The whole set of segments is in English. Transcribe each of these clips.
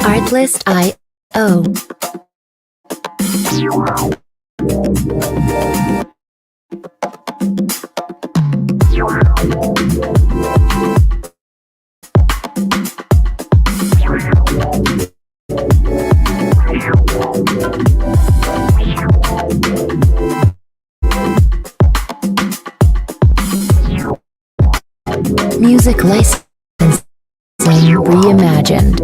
Artlist.io. Music licensing reimagined.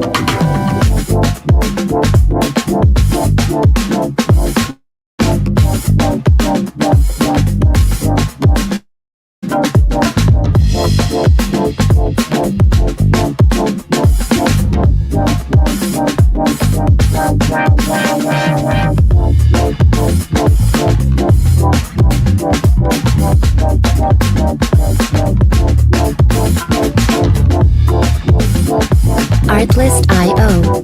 Artlist.io.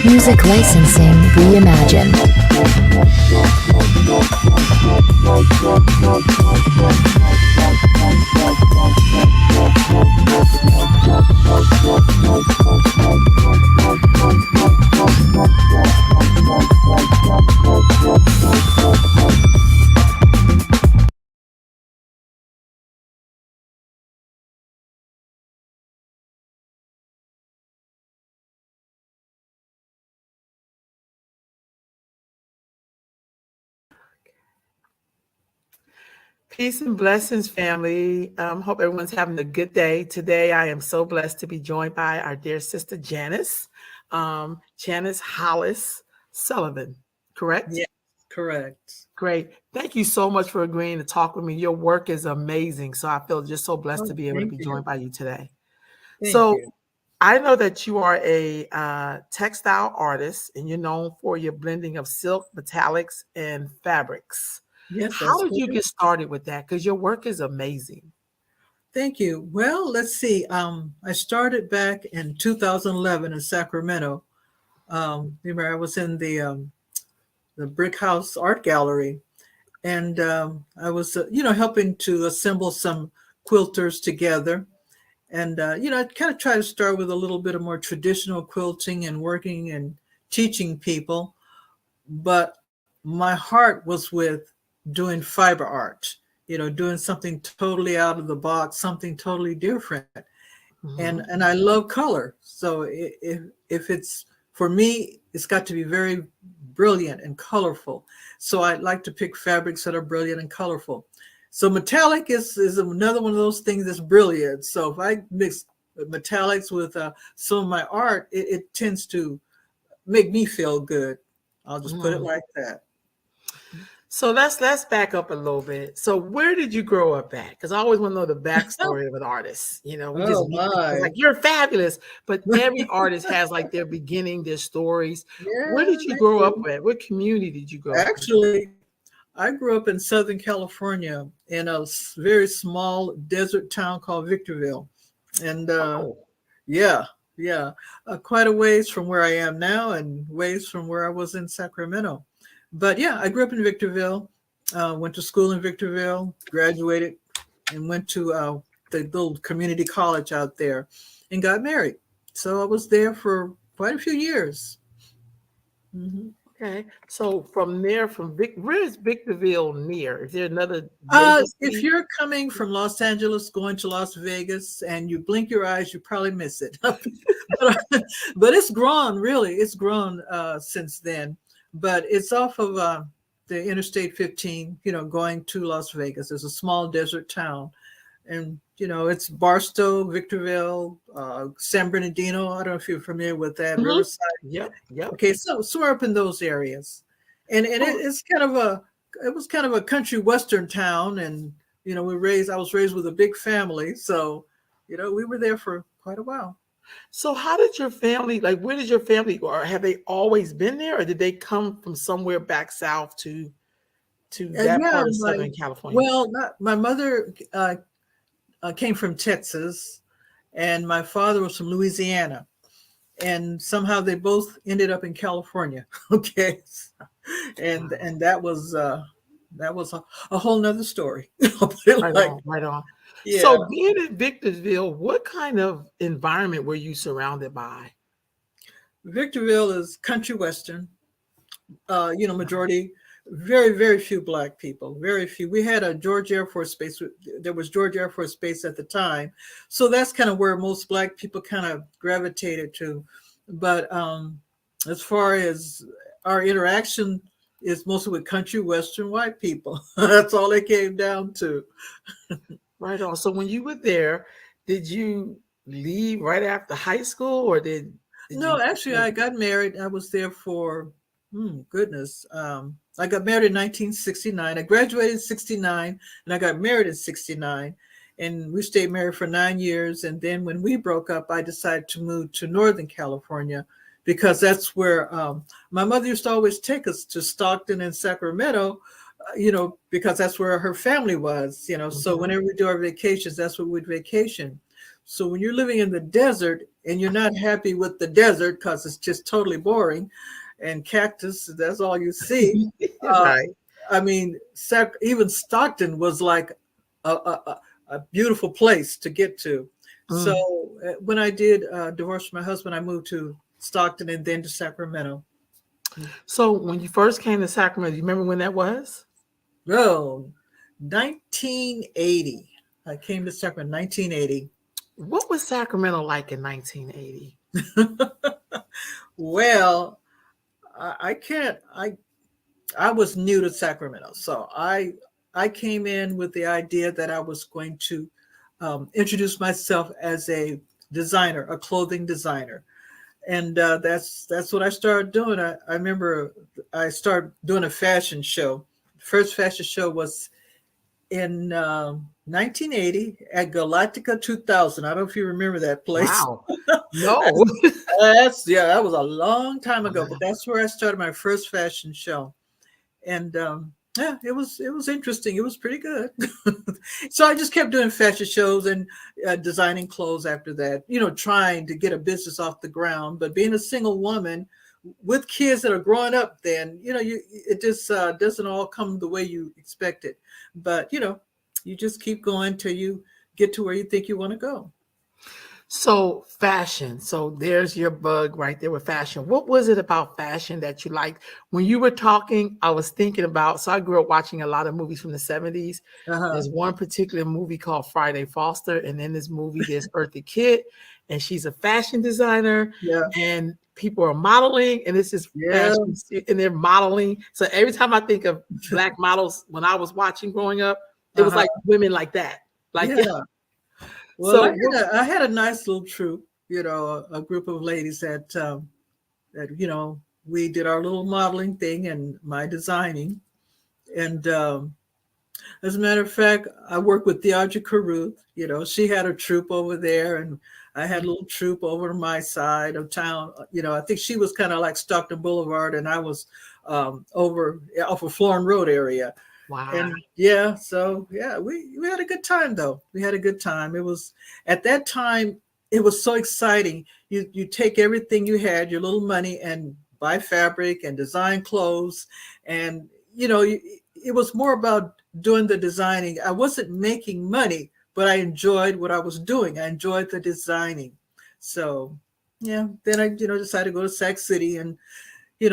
Music licensing reimagined. Peace and blessings, family. Hope everyone's having a good day. Today, I am so blessed to be joined by our dear sister Janice, Janice Hollis Sullivan, correct? Yeah, correct. Great. Thank you so much for agreeing to talk with me. Your work is amazing. So I feel just so blessed to be able to be joined by you today. Thank you. I know that you are a textile artist and you're known for your blending of silk, metallics, and fabrics. Yes, How did you get started with that? Because your work is amazing. Thank you. Well, let's see. I started back in 2011 in Sacramento. Remember, I was in the Brick House Art Gallery, and I was, helping to assemble some quilters together. And, I kind of try to start with a little bit of more traditional quilting and working and teaching people. But my heart was with doing fiber art, doing something totally out of the box, something totally different. And I love color. So if it's for me, it's got to be very brilliant and colorful. So I like to pick fabrics that are brilliant and colorful. So metallic is another one of those things that's brilliant. So if I mix metallics with some of my art, it tends to make me feel good. I'll just put it like that. So let's back up a little bit. So where did you grow up at? Because I always want to know the backstory of an artist. We just meet people like you're fabulous, but every artist has like their beginning, their stories. Yeah, where did you grow up at? What community did you grow up in? Actually, I grew up in Southern California in a very small desert town called Victorville. And quite a ways from where I am now and ways from where I was in Sacramento. But yeah, I grew up in Victorville, went to school in Victorville, graduated, and went to the little community college out there and got married. So I was there for quite a few years. Mm-hmm. Okay. So from there, where is Victorville near? Is there another? If you're coming from Los Angeles, going to Las Vegas, and you blink your eyes, you probably miss it. But it's grown, really. It's grown since then. But it's off of the Interstate 15, going to Las Vegas. It's a small desert town. And, it's Barstow, Victorville, San Bernardino. I don't know if you're familiar with that. Mm-hmm. Riverside. Yep. Okay, so we're up in those areas. And it's it was kind of a country western town. And, I was raised with a big family. So, we were there for quite a while. So how did your family, like, where did your family go? Or have they always been there, or did they come from somewhere back south to that Yeah, part of Southern California? well, not, my mother came from Texas, and my father was from Louisiana, and somehow they both ended up in California. Okay, Wow. and that was a whole nother story. I'll put it Right like, on, right on. yeah. So being in Victorville, what kind of environment were you surrounded by? Victorville is country western. Majority, very, very few black people, very few. We had a George Air Force Base. There was George Air Force Base at the time. So that's kind of where most black people kind of gravitated to. But as far as our interaction is mostly with country western white people. That's all it came down to. Right on. So when you were there, did you leave right after high school, or did No, you? actually, I got married. I was there for, goodness. I got married in 1969. I graduated in 69, and I got married in 69. And we stayed married for 9 years. And then when we broke up, I decided to move to Northern California because that's where my mother used to always take us to Stockton and Sacramento, because that's where her family was, So Mhm. whenever we do our vacations, that's where we'd vacation. So when you're living in the desert and you're not happy with the desert because it's just totally boring and cactus, that's all you see. Uh, Right. I mean, even Stockton was like a beautiful place to get to. So Mm. when I did divorce from my husband, I moved to Stockton and then to Sacramento. So when you first came to Sacramento, you remember when that was? Oh, 1980. I came to Sacramento 1980. What was Sacramento like in 1980? Well, I can't. I was new to Sacramento, so I came in with the idea that I was going to introduce myself as a designer, a clothing designer, and that's what I started doing. I remember I started doing a fashion show. First fashion show was in 1980 at Galactica 2000. I don't know if you remember that place. Wow. No. That was a long time ago, but that's where I started my first fashion show. And yeah, it was interesting. It was pretty good. So I just kept doing fashion shows and designing clothes after that. Trying to get a business off the ground. But being a single woman with kids that are growing up, then it just doesn't all come the way you expect it. But you just keep going till you get to where you think you want to go. So fashion. So there's your bug right there with fashion. What was it about fashion that you liked? When you were talking, I was thinking about, so I grew up watching a lot of movies from the 70s. Uh-huh. There's one particular movie called Friday Foster, and then this movie, there's Eartha Kitt, and she's a fashion designer, Yeah. and people are modeling, and this is Yeah. fashion, and they're modeling. So every time I think of black models when I was watching growing up, it was Uh-huh. like women like that. Like, Yeah. Well, so what, I had a nice little troop, a group of ladies that we did our little modeling thing and my designing. And as a matter of fact, I worked with Theodra Caruth. She had a troop over there, and I had a little troop over on my side of town. I think she was kind of like Stockton Boulevard, and I was over off of Florin Road area. wow. And yeah, so yeah, we had a good time though. We had a good time. It was at that time, it was so exciting. You take everything you had, your little money, and buy fabric and design clothes, and it was more about doing the designing. I wasn't making money, but I enjoyed what I was doing. I enjoyed the designing. So yeah, then I decided to go to Sac City and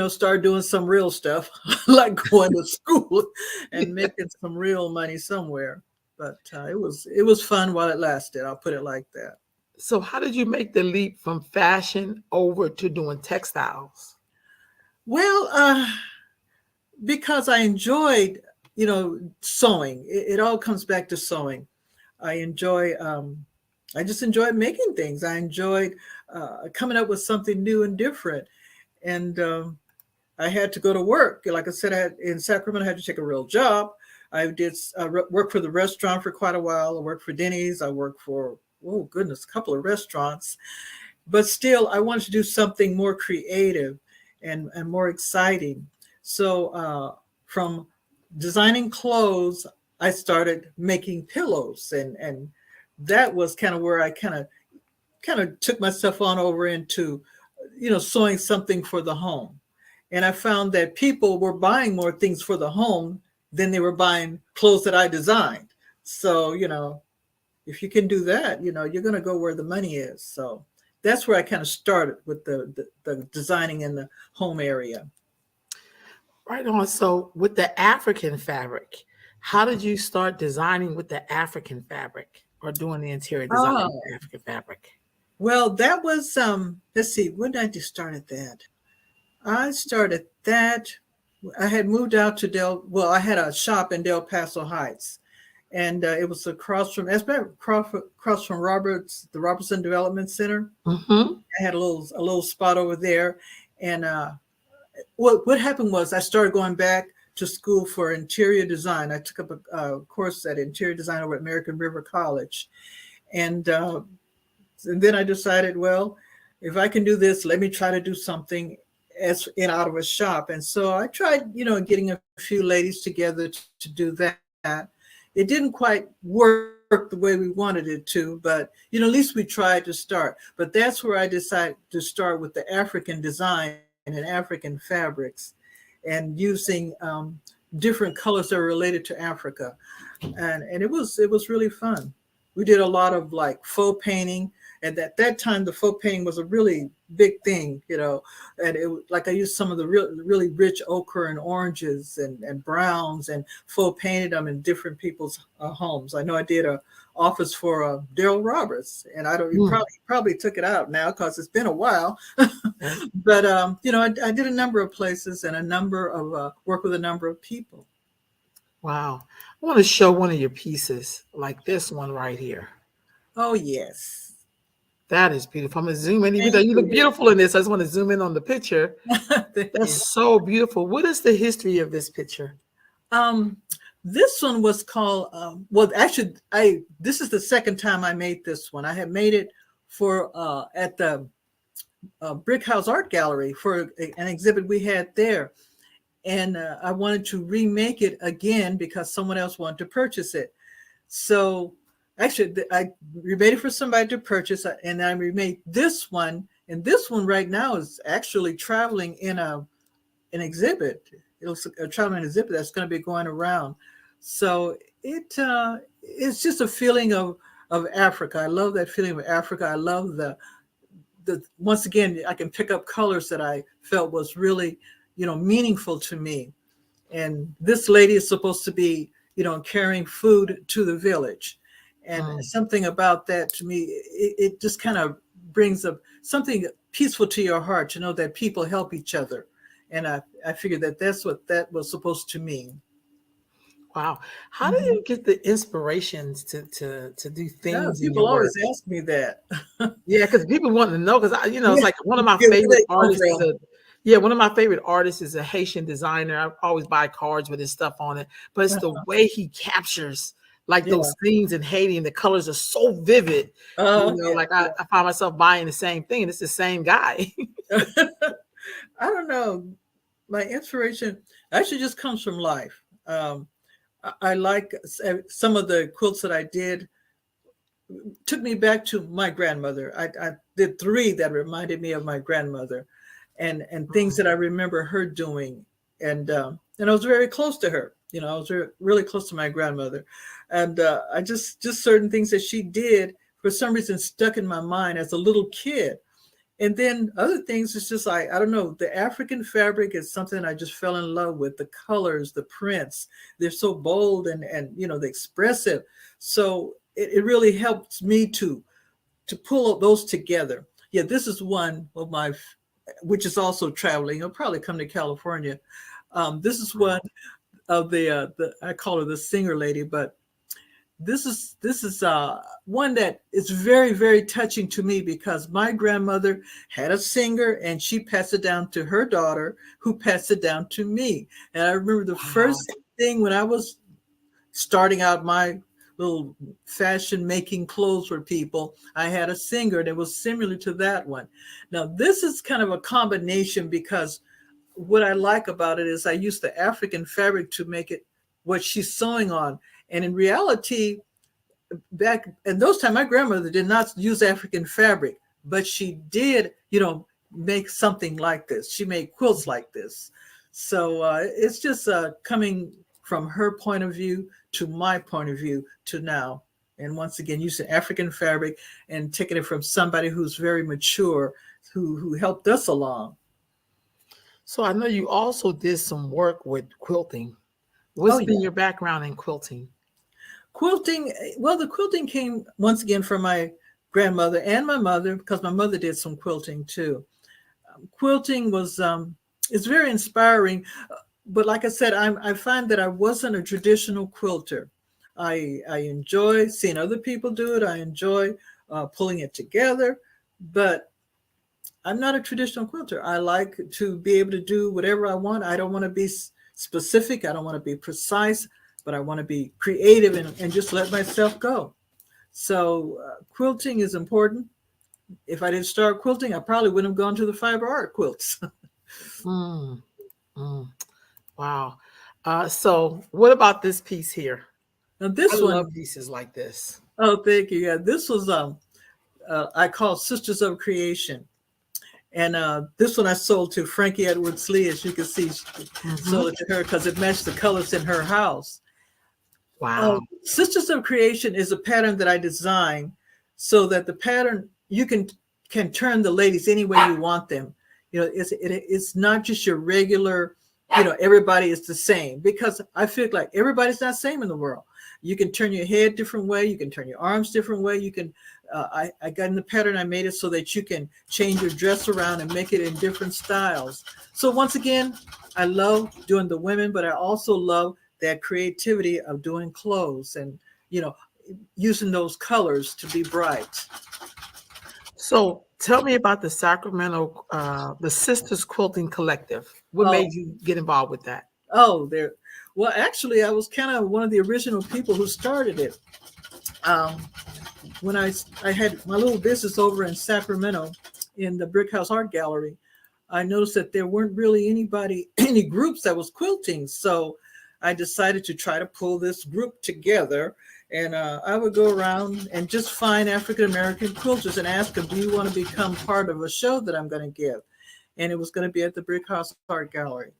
start doing some real stuff, like going to school and making some real money somewhere. But it was fun while it lasted. I'll put it like that. So how did you make the leap from fashion over to doing textiles? Well, because I enjoyed, sewing. It all comes back to sewing. I enjoy. I just enjoyed making things. I enjoyed coming up with something new and different. And I had to go to work. Like I said, in Sacramento, I had to take a real job. I did work for the restaurant for quite a while. I worked for Denny's. I worked for, oh goodness, a couple of restaurants. but still I wanted to do something more creative and more exciting. So from designing clothes, I started making pillows, and that was kind of where I kind of took myself on over into, sewing something for the home. And I found that people were buying more things for the home than they were buying clothes that I designed. So, if you can do that, you're going to go where the money is. So that's where I kind of started with the designing in the home area. Right on. So with the African fabric, how did you start designing with the African fabric or doing the interior design with Oh, the African fabric? well, that was, let's see, when did I just started that? I started that. I had moved out to I had a shop in Del Paso Heights, and it was across from the Robertson Development Center. Mm-hmm. I had a little spot over there, and what happened was I started going back to school for interior design. I took up a course at interior design over at American River College, and then I decided, well, if I can do this, let me try to do something as in out of a shop. And so I tried, getting a few ladies together to do that. It didn't quite work the way we wanted it to, but at least we tried to start. But that's where I decided to start with the African design and African fabrics, and using different colors that are related to Africa, and it was really fun. We did a lot of like faux painting, and at that time the faux painting was a really big thing, and like I used some of the really rich ochre and oranges and browns, and faux painted them in different people's homes. I know I did a office for Daryl Roberts, and I don't, you probably took it out now because it's been a while. But I did a number of places and a number of work with a number of people. Wow. I want to show one of your pieces, like this one right here. Oh, yes. That is beautiful. I'm going to zoom in. Even Thank though you look you. beautiful in this, I just want to zoom in on the picture. Thank That's you. so beautiful. What is the history of this picture? This one was called, well, actually, this is the second time I made this one. I had made it for at the Brick House Art Gallery for an exhibit we had there. And I wanted to remake it again because someone else wanted to purchase it. So actually, I remade it for somebody to purchase, and I remade this one. And this one right now is actually traveling in an exhibit. It's a traveling exhibit that's going to be going around. So it's just a feeling of Africa. I love that feeling of Africa. I love the once again, I can pick up colors that I felt was really, meaningful to me. And this lady is supposed to be, carrying food to the village. And something about that to me, it just kind of brings up something peaceful to your heart to know that people help each other. And I figured that's what that was supposed to mean. Wow. How do you get the inspirations to do Yeah, things in people your work? always ask me that. Yeah, because people want to know, because it's like one of my Yeah, where favorite they come artists from. one of my favorite artists is a Haitian designer. I always buy cards with his stuff on it, but it's the way he captures like Yeah. those scenes in Haiti, and the colors are so vivid. Yeah, Like I find myself buying the same thing, and it's the same guy. yeah. I don't know. My inspiration actually just comes from life. I like some of the quilts that I did took me back to my grandmother. I did 3 that reminded me of my grandmother, and things that I remember her doing, and I was very close to her. I was really close to my grandmother, and I just certain things that she did for some reason stuck in my mind as a little kid. And then other things, it's just like, I don't know, the African fabric is something I just fell in love with. The colors, the prints, they're so bold and the expressive. So it really helps me to pull those together. Yeah, this is one of my, which is also traveling. You'll probably come to California. This is one of the I call her the singer lady, but this is one that is very, very touching to me because my grandmother had a singer and she passed it down to her daughter, who passed it down to me. And I remember the first thing when I was starting out my little fashion making clothes for people. I had a singer and it was similar to that one. Now this is kind of a combination because what I like about it is I use the African fabric to make it what she's sewing on. And in reality, back in those times, my grandmother did not use African fabric, but she did, make something like this. She made quilts like this. So it's just coming from her point of view to my point of view to now. And once again, using African fabric and taking it from somebody who's very mature, who helped us along. So I know you also did some work with quilting. Oh, What's yeah. been your background in quilting? Quilting, well, the quilting came once again from my grandmother and my mother, because my mother did some quilting too. Quilting was it's very inspiring, but like I said, I find that I wasn't a traditional quilter. I enjoy seeing other people do it. I enjoy pulling it together, but I'm not a traditional quilter. I like to be able to do whatever I want. I don't want to be specific. I don't want to be precise, but I want to be creative and just let myself go. So quilting is important. If I didn't start quilting, I probably wouldn't have gone to the fiber art quilts. Mm, mm, wow. So what about this piece here? Now I this love one, pieces like this. oh, thank you. Yeah, this was I call Sisters of Creation. And this one I sold to Frankie Edwards Lee, as you can see, Hmm. sold it to her because it matched the colors in her house. Wow. Sisters of Creation is a pattern that I designed so that the pattern you can turn the ladies any way you want them. It's not just your regular, everybody is the same, because I feel like everybody's not the same in the world. You can turn your head different way. You can turn your arms different way. You can. I got in the pattern. I made it so that you can change your dress around and make it in different styles. So once again, I love doing the women, but I also love that creativity of doing clothes and you know using those colors to be bright. So tell me about the Sacramento, the Sisters Quilting Collective. What Oh, made you get involved with that? there. Well, actually, I was kind of one of the original people who started it. Um, when I had my little business over in Sacramento in the Brick House Art Gallery, I noticed that there weren't really any groups that was quilting. So I decided to try to pull this group together. And I would go around and just find African American quilters and ask them, do you want to become part of a show that I'm going to give? And it was going to be at the Brick House Art Gallery.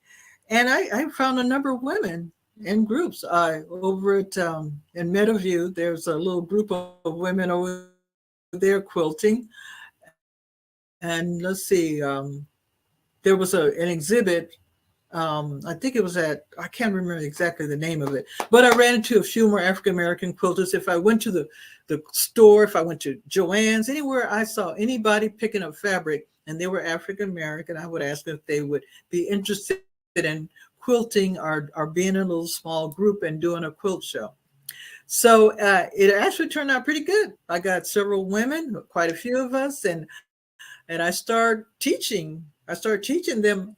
And I found a number of women in groups. Over at in Meadowview, there's a little group of women over there quilting. And let's see, there was an exhibit. I think it was I can't remember exactly the name of it, but I ran into a few more African American quilters. If I went to the store, if I went to Joann's, anywhere I saw anybody picking up fabric and they were African American, I would ask them if they would be interested in quilting or being in a little small group and doing a quilt show. So it actually turned out pretty good. I got several women, quite a few of us, and I started teaching them.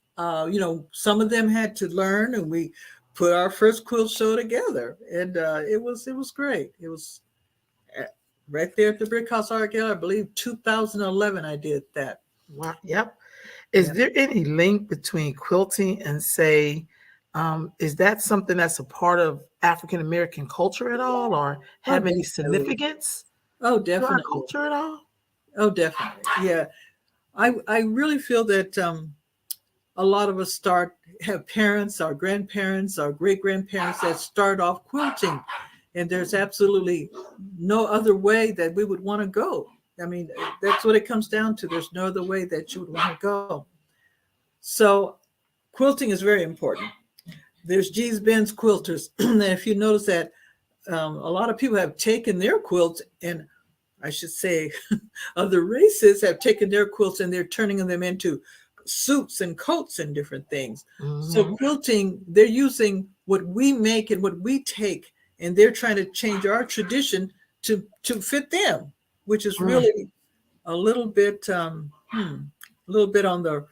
Some of them had to learn, and we put our first quilt show together, and it was great. It was right there at the Brick House Art Gallery. I believe 2011. I did that. Wow. Yep. Is Yeah. there any link between quilting and say, is that something that's a part of African American culture at all, or Oh, have any definitely. significance Oh, to our definitely. culture at all? Oh, definitely. Yeah. I really feel that a lot of us have parents, our grandparents, our great grandparents that start off quilting, and there's absolutely no other way that we would want to go. I mean, that's what it comes down to. There's no other way that you would want to go. So quilting is very important. There's G's Ben's quilters. And if you notice that a lot of people have taken their quilts, and I should say other races have taken their quilts and they're turning them into suits and coats and different things. So Hmm. quilting, they're using what we make and what we take, and they're trying to change our tradition to fit them, which is really a little bit on the,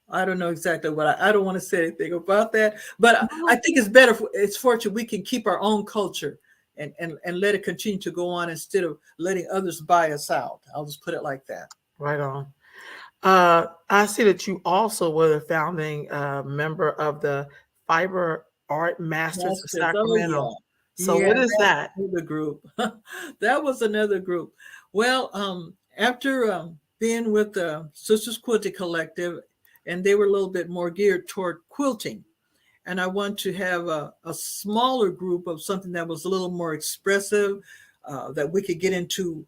I don't know exactly what I don't want to say anything about that, but I think it's better. It's fortunate we can keep our own culture. and let it continue to go on instead of letting others buy us out. I'll just put it like that. Right on. I see that you also were the founding member of the Fiber Art Masters of Masters. Oh Sacramento. So yeah, what is that? another group. That was another group. Well, after being with the Sisters Quilting Collective, and they were a little bit more geared toward quilting, and I want to have a smaller group of something that was a little more expressive, that we could get into,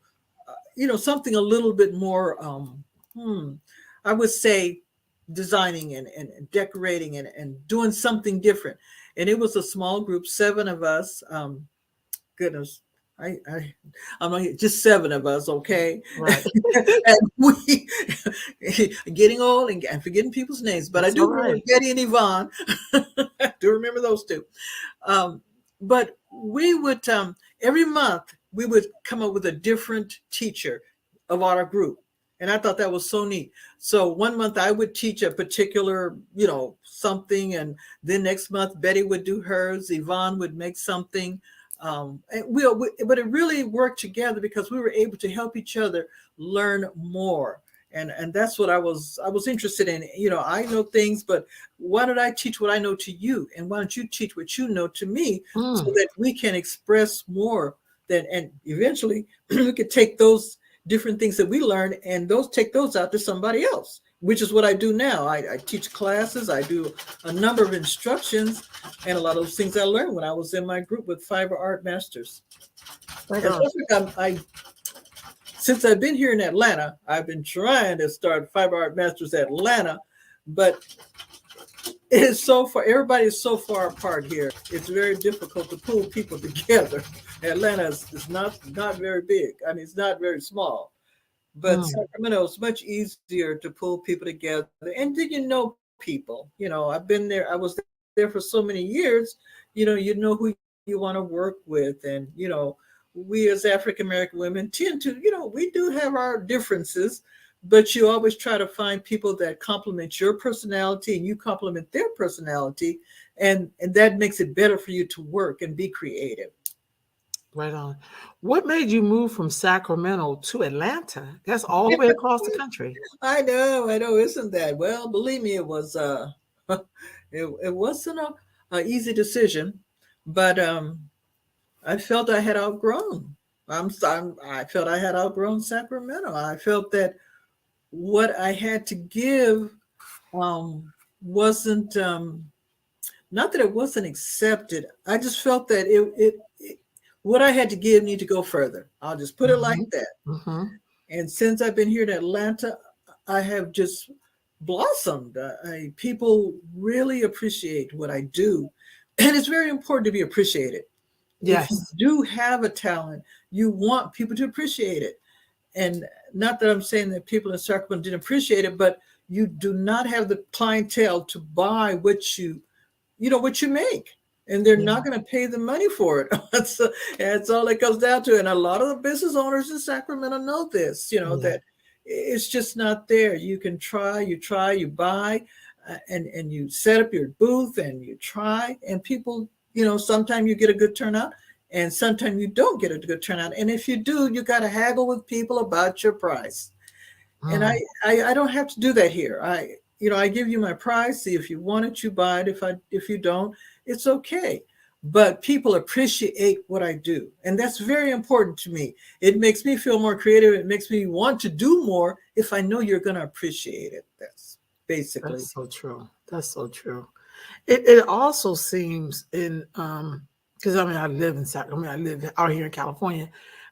something a little bit more, I would say, designing and decorating and doing something different. And it was a small group, 7 of us. Goodness, I'm not, just 7 of us, okay? Right. And we getting old and forgetting people's names, but That's I do all remember right. Betty and Yvonne. I do remember those 2. But we would every month we would come up with a different teacher of our group. And I thought that was so neat. So one month I would teach a particular, something. And then next month Betty would do hers. Yvonne would make something. But it really worked together because we were able to help each other learn more. And that's what I was interested in. I know things, but why don't I teach what I know to you? And why don't you teach what you know to me, so that we can express more and eventually we could take those different things that we learn and take those out to somebody else, which is what I do now. I teach classes, I do a number of instructions, and a lot of those things I learned when I was in my group with Fiber Art Masters. Since I've been here in Atlanta, I've been trying to start Fiber Art Masters Atlanta, but it is so far, everybody is so far apart here. It's very difficult to pull people together. Atlanta is not very big. I mean, it's not very small. But Sacramento is much easier to pull people together. And then people. I've been there. I was there for so many years. You know who you want to work with. And, we as African American women tend to, we do have our differences, but you always try to find people that complement your personality and you complement their personality. And that makes it better for you to work and be creative. Right on. What made you move from Sacramento to Atlanta? That's all the way across the country. I know, isn't that? Well, believe me, it was it wasn't a easy decision, but I felt I had outgrown. I felt I had outgrown Sacramento. I felt that what I had to give wasn't not that it wasn't accepted. I just felt that it what I had to give need to go further. I'll just put it like that. And since I've been here in Atlanta, I have just blossomed. People really appreciate what I do. And it's very important to be appreciated. Yes. If you do have a talent, you want people to appreciate it. And not that I'm saying that people in Sacramento didn't appreciate it, but you do not have the clientele to buy what you make. And they're not going to pay the money for it. That's all it comes down to. And a lot of the business owners in Sacramento know this, that it's just not there. You can try, you buy, and you set up your booth and you try. And people, sometimes you get a good turnout and sometimes you don't get a good turnout. And if you do, you got to haggle with people about your price. And I don't have to do that here. I give you my price. See, if you want it, you buy it. If you don't, it's okay. But people appreciate what I do. And that's very important to me. It makes me feel more creative. It makes me want to do more if I know you're going to appreciate it. That's basically. That's so true. That's so true. It also seems because I live in Sacramento. I live out here in California.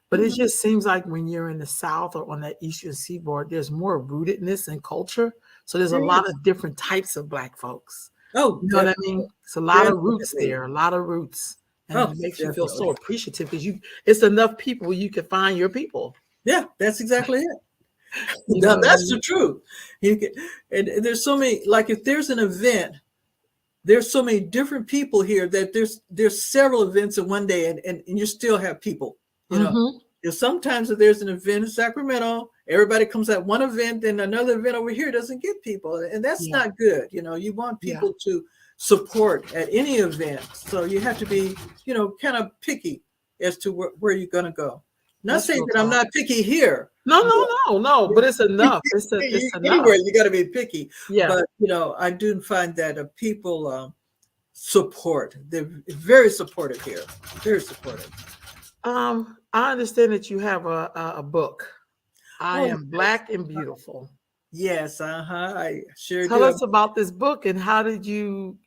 But it just seems like when you're in the South or on that Eastern Seaboard, there's more rootedness in culture. So there's a lot of different types of Black folks. Oh, you know what I mean? It's a lot of roots there, a lot of roots. And it makes you feel so appreciative because it's enough people you can find your people. Yeah, that's exactly it. That's the truth. And there's so many, like if there's an event, there's so many different people here that there's several events in one day and you still have people. Sometimes if there's an event in Sacramento, everybody comes at one event, and another event over here doesn't get people, and that's not good. You want people to support at any event, so you have to be, kind of picky as to where you're going to go. Not That's saying real that I'm talk. not picky here. No, but it's enough. It's enough. Anywhere you got to be picky. Yeah. But, I do find that people support. They're very supportive here. Very supportive. I understand that you have a book. I Oh, am Black and Beautiful. yes. I sure Tell do. us about this book and how did you,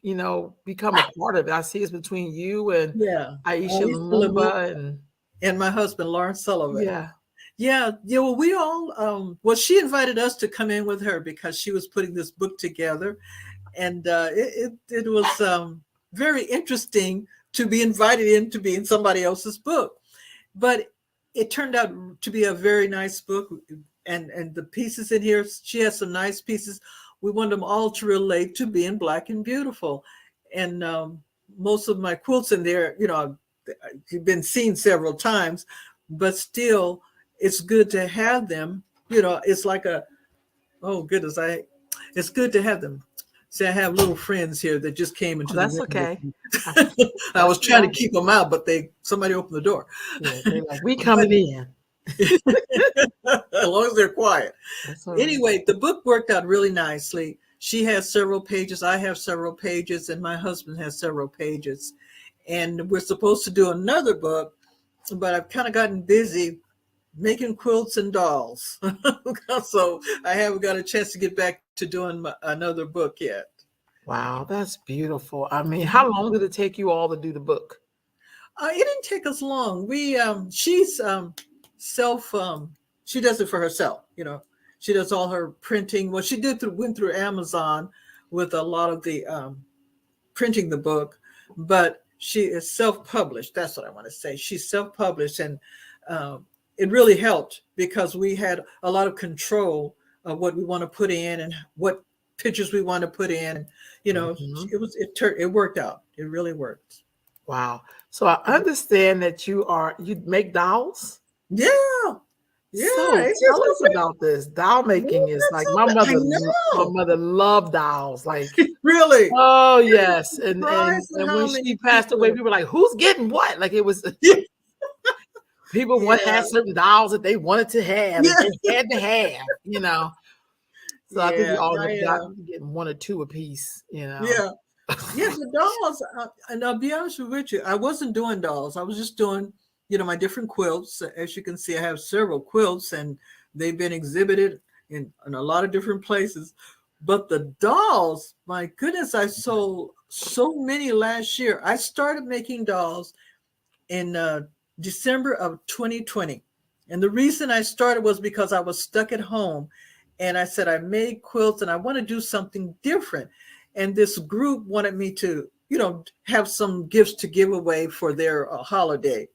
become a part of it? I see it's between you and Yeah. Aisha Lamou Lumumba and my husband, Lawrence Sullivan. yeah. Yeah. Well, we all, she invited us to come in with her because she was putting this book together. And it was very interesting to be invited in to be in somebody else's book. But it turned out to be a very nice book. And the pieces in here, she has some nice pieces. We want them all to relate to being Black and beautiful. And most of my quilts in there, you've been seen several times, but still it's good to have them. It's like oh goodness, it's good to have them. See, I have little friends here that just came into the That's room with okay. me. I That's was trying to right. keep them out, but somebody opened the door. Yeah, they're like, we coming in. As long as they're quiet. That's all right. Anyway, the book worked out really nicely. She has several pages. I have several pages, and my husband has several pages. And we're supposed to do another book, but I've kind of gotten busy making quilts and dolls. So I haven't got a chance to get back to doing another book yet. Wow, that's beautiful. I mean, how long did it take you all to do the book? It didn't take us long. She's self. She does it for herself. She does all her printing. Well, she went through Amazon with a lot of the printing the book, but she is self-published. That's what I want to say. She's self-published, and it really helped because we had a lot of control of what we want to put in and what pictures we want to put in. Mhm. It worked out. It really worked. Wow. So I understand that you make dolls. Yeah. Yeah. So It's tell just us about this. Doll making is that's like something. I my know. mother loved dolls. Like, Really. oh yes. Surprised at And how when many she passed away, people. people were like, who's getting what? Like it was people Yeah. had certain dolls that they wanted to have and Yeah. they had to have. So I think we Yeah. all ended up getting one or two apiece. Yeah. Yeah, the dolls, and I'll be honest with you, I wasn't doing dolls. I was just doing, my different quilts. As you can see, I have several quilts, and they've been exhibited in a lot of different places. But the dolls, my goodness, I sold so many last year. I started making dolls in December of 2020. And the reason I started was because I was stuck at home. And I said, I made quilts and I want to do something different. And this group wanted me to, have some gifts to give away for their holiday.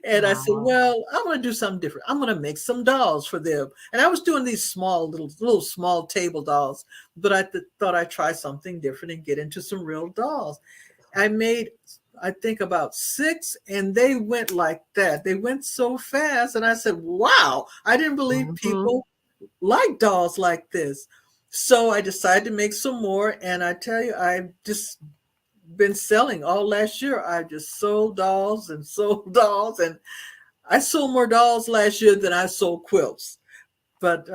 And I said, Wow. well, I'm going to do something different. I'm going to make some dolls for them. And I was doing these small, little small table dolls, but I thought I'd try something different and get into some real dolls. I made, I think, about 6, and they went like that. They went so fast. And I said, wow, I didn't believe Mhm. people like dolls like this. So I decided to make some more. And I tell you, I've just been selling all last year. I just sold dolls and sold dolls. And I sold more dolls last year than I sold quilts. But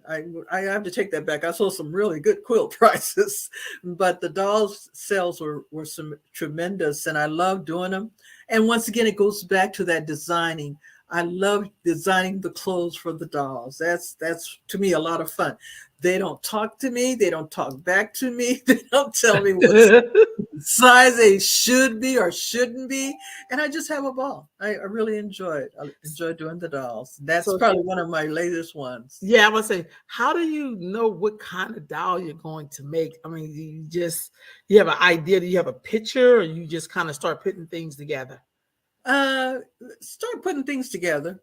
I have to take that back. I sold some really good quilt prices, but the dolls sales were some tremendous, and I love doing them. And once again, it goes back to that designing. I love designing the clothes for the dolls. That's to me a lot of fun. They don't talk to me. They don't talk back to me. They don't tell me what size they should be or shouldn't be. And I just have a ball. I really enjoy it. I enjoy doing the dolls. That's So probably one of my latest ones. yeah, I would say, how do you know what kind of doll you're going to make? I mean, you have an idea? Do you have a picture, or you just kind of start putting things together? Uh, Start putting things together.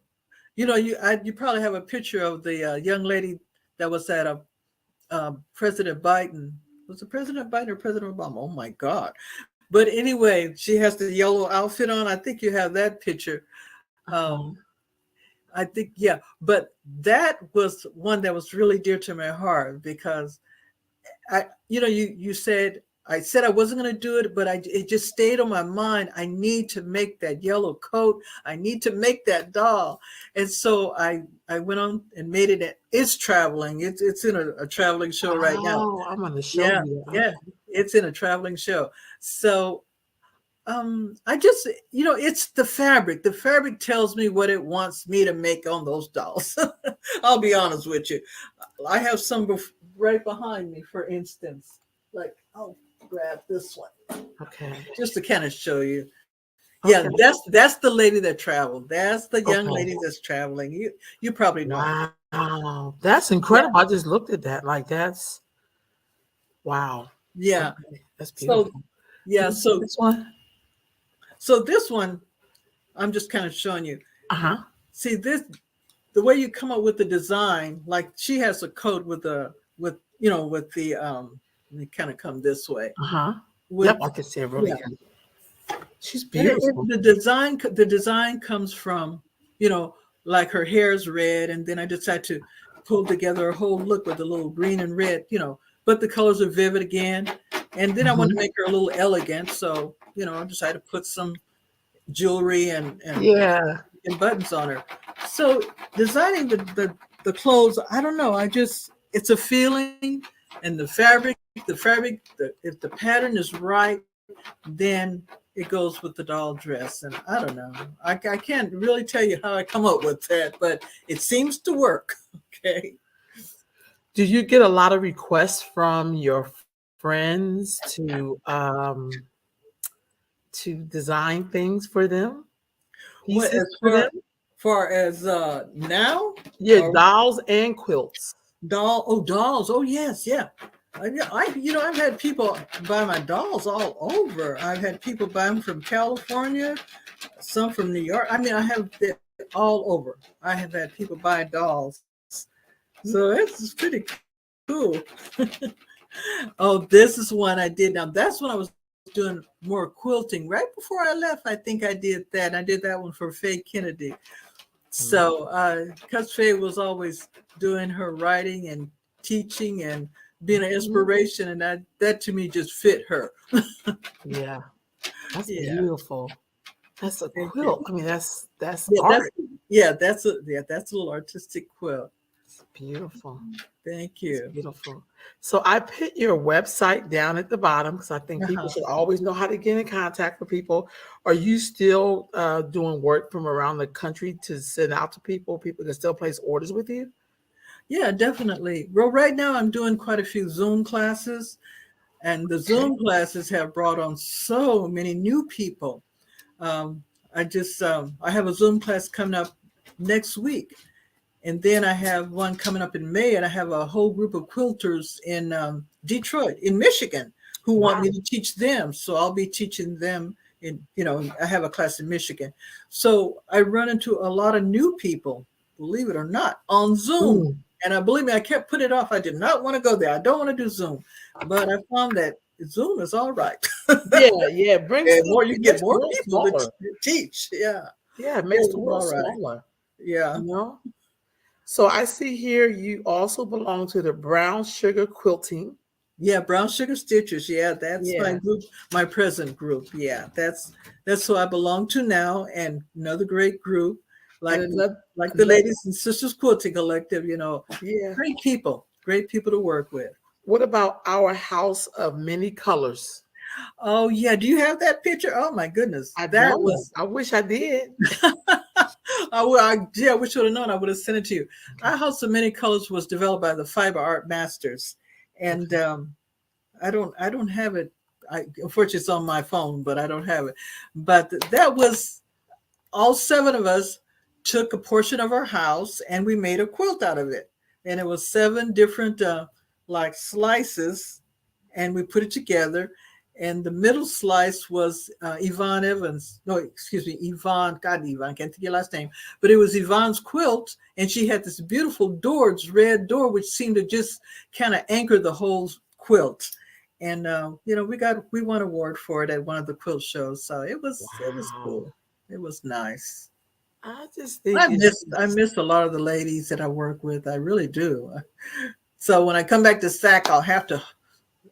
You probably have a picture of the young lady that was at a President Biden. Was it President Biden or President Obama? Oh my God. But anyway, she has the yellow outfit on. I think you have that picture. Uh-huh. I think, yeah. But that was one that was really dear to my heart because you said I said I wasn't going to do it, but it just stayed on my mind. I need to make that yellow coat. I need to make that doll. And so I went on and made it. It's traveling. It's in a traveling show right now. Oh, I'm on the show. Yeah, yeah, it's in a traveling show. So I just, it's the fabric. The fabric tells me what it wants me to make on those dolls. I'll be honest with you. I have some right behind me, for instance. Like, I'll grab this one. Okay. Just to kind of show you. Yeah, that's the lady that traveled. That's the young lady that's traveling. You probably know. Wow, that's incredible. I just looked at that. Like that's wow. Yeah, that's beautiful. So yeah, so this one. So this one, I'm just kind of showing you. See this, the way you come up with the design. Like she has a coat with the let me kind of come this way. Yep, I can see it really good. She's beautiful. The design comes from, like her hair is red, and then I decided to pull together a whole look with a little green and red, but the colors are vivid again. And then I wanted to make her a little elegant, so I decided to put some jewelry and buttons on her. So designing the clothes, I don't know. It's a feeling, and the fabric. If the pattern is right, then it goes with the doll dress. And I don't know. I can't really tell you how I come up with that, but it seems to work. Okay. Do you get a lot of requests from your friends to design things for them? Far as now? Yeah, dolls and quilts. Dolls. Oh yes, yeah. I've had people buy my dolls all over. I've had people buy them from California, some from New York. I mean, I have it all over. I have had people buy dolls. So it's pretty cool. Oh, this is one I did. Now that's when I was doing more quilting. Right before I left, I think I did that. I did that one for Faye Kennedy. So, because Faye was always doing her writing and teaching and being an inspiration, and that to me just fit her. Yeah, that's beautiful. That's a quilt. I mean, that's art. That's a little artistic quilt. It's beautiful. Thank you. It's beautiful. So I put your website down at the bottom because I think people should always know how to get in contact with people. Are you still doing work from around the country to send out to people? People can still place orders with you? Yeah, definitely. Well, right now I'm doing quite a few Zoom classes, and the Zoom classes have brought on so many new people. I have a Zoom class coming up next week. And then I have one coming up in May, and I have a whole group of quilters in Detroit, in Michigan, who want me to teach them. So I'll be teaching them I have a class in Michigan. So I run into a lot of new people, believe it or not, on Zoom. And believe me, I kept putting it off. I did not want to go there. I don't want to do Zoom. But I found that Zoom is all right. Yeah. You get more people to teach. Yeah. Yeah, it makes the world smaller. Yeah. So I see here you also belong to the Brown Sugar Quilting. Yeah, Brown Sugar Stitchers. Yeah, that's my group, my present group. Yeah, that's who I belong to now, and another great group, like the Ladies and Sisters Quilting Collective. Great people to work with. What about Our House of Many Colors? Oh yeah, do you have that picture? Oh my goodness, I wish I did. I wish I would have known. I would have sent it to you. Our House of Many Colors was developed by the Fiber Art Masters, and I don't have it. Unfortunately, it's on my phone, but I don't have it. But that was all 7 of us took a portion of our house and we made a quilt out of it, and it was 7 different like slices, and we put it together. And the middle slice was Yvonne Evans. No, excuse me, Yvonne. God, Yvonne, can't think of your last name. But it was Yvonne's quilt, and she had this beautiful red door, which seemed to just kind of anchor the whole quilt. And we won an award for it at one of the quilt shows. So it was cool. It was nice. I just think I miss a lot of the ladies that I work with. I really do. So when I come back to SAC, I'll have to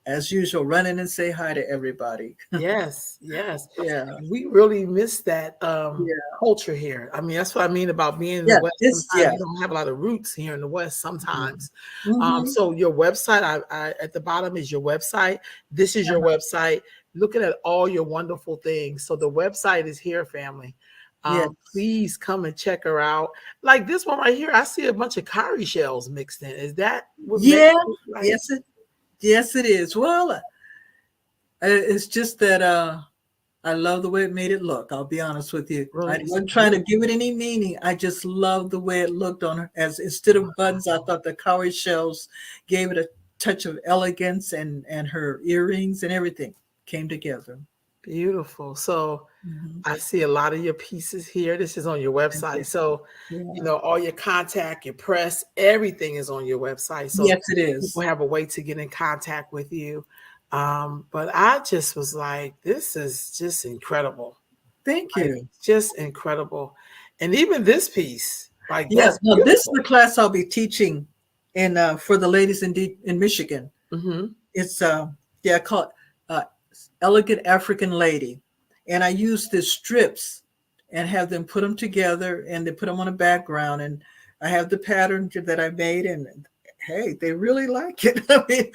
as usual, run in and say hi to everybody. Yes, yes. Yeah, We really miss that yeah, culture here. I mean, that's what I mean about being in the yeah. West. It's Sometimes yeah. you don't have a lot of roots here in the West sometimes. Mm-hmm. So your website, I at the bottom is your website. This is your website. Looking at all your wonderful things. So the website is here, family. Yes, Please come and check her out. Like this one right here, I see a bunch of cowrie shells mixed in. Is that what makes yeah, it like? yes, it is. Well, it's just that I love the way it made it look. I'll be honest with you. I Really, it's wasn't trying to beautiful. give it any meaning. I just love the way it looked on her. As instead of buttons, I thought the cowrie shells gave it a touch of elegance, and her earrings and everything came together. Beautiful. So Mhm. I see a lot of your pieces here. This is on your Thank website. you. So, Yeah. all your contact, your press, everything is on your website. So Yes, it people is. have a way to get in contact with you. But I just was like, this is just incredible. Thank Like, you. just incredible. And even this piece, like, Yeah. that's Now this is beautiful. the class I'll be teaching in for the ladies in Michigan. Hmm. It's yeah, called uh, Elegant African Lady, and I use the strips and have them put them together, and they put them on a background, and I have the pattern that I made, and hey, they really like it. I mean,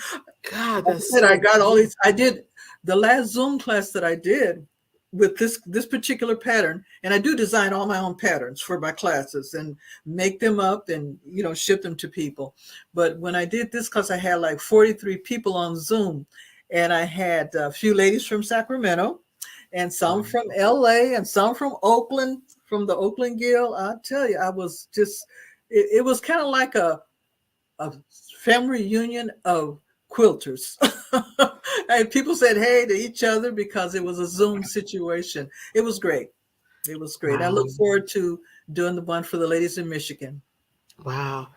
God, like I that's said, I so got all these. beautiful. I did the last Zoom class that I did with this particular pattern, and I do design all my own patterns for my classes and make them up and ship them to people. But when I did this class, I had like 43 people on Zoom, and I had a few ladies from Sacramento, and some from LA, and some from Oakland, from the Oakland Guild. I tell you, I was just it was kind of like a family reunion of quilters. And people said hey to each other because it was a Zoom situation. It was great. It was great. I Wow. look forward to doing the one for the ladies in Michigan. Wow.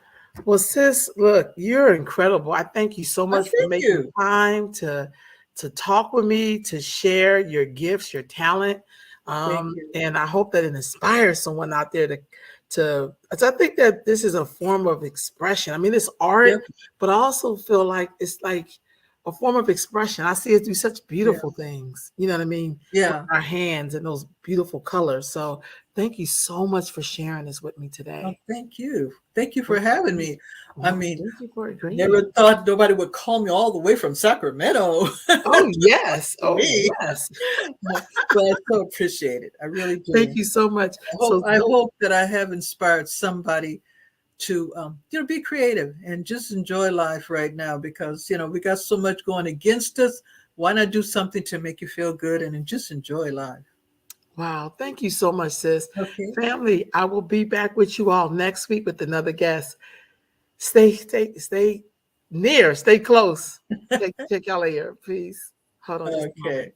Well, sis, look, you're incredible. I thank you so I much for thank making you. time to talk with me, to share your gifts, your talent. Thank you. And I hope that it inspires someone out there to 'cause I think that this is a form of expression. I mean, it's art, Yep. but I also feel like it's like a form of expression. I see it do such Yeah. beautiful things, you know what I mean, with Yeah. our hands and those beautiful colors. So thank you so much for sharing this with me Oh, today. thank you. Thank you for having me. I Well, mean, thank you for agreeing. never thought nobody would call me all the way from Sacramento Oh, to talk yes. to Oh, me. yes. But I so appreciate it. I really Thank do. you so much. I hope So I hope that I have inspired somebody to be creative and just enjoy life right now, because we got so much going against us. Why not do something to make you feel good and just enjoy life? wow, thank you so much, sis. Okay. Family, I will be back with you all next week with another guest. Stay near, stay close. Check y'all later, please. Hold on just a moment. Okay.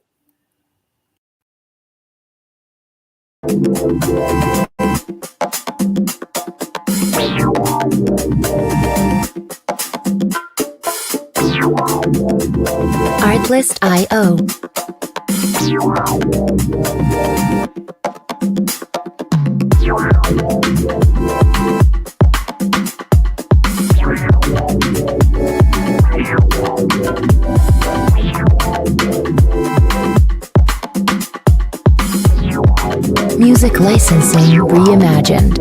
Artlist.io. Music licensing reimagined.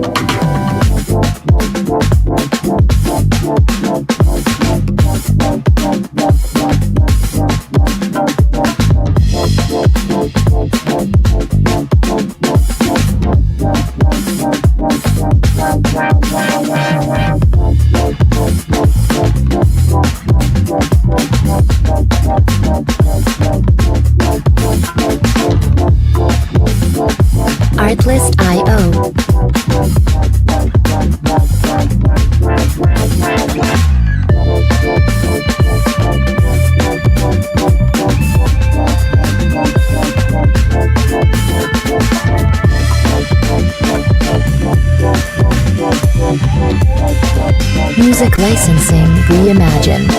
Artlist.io. Music licensing reimagined.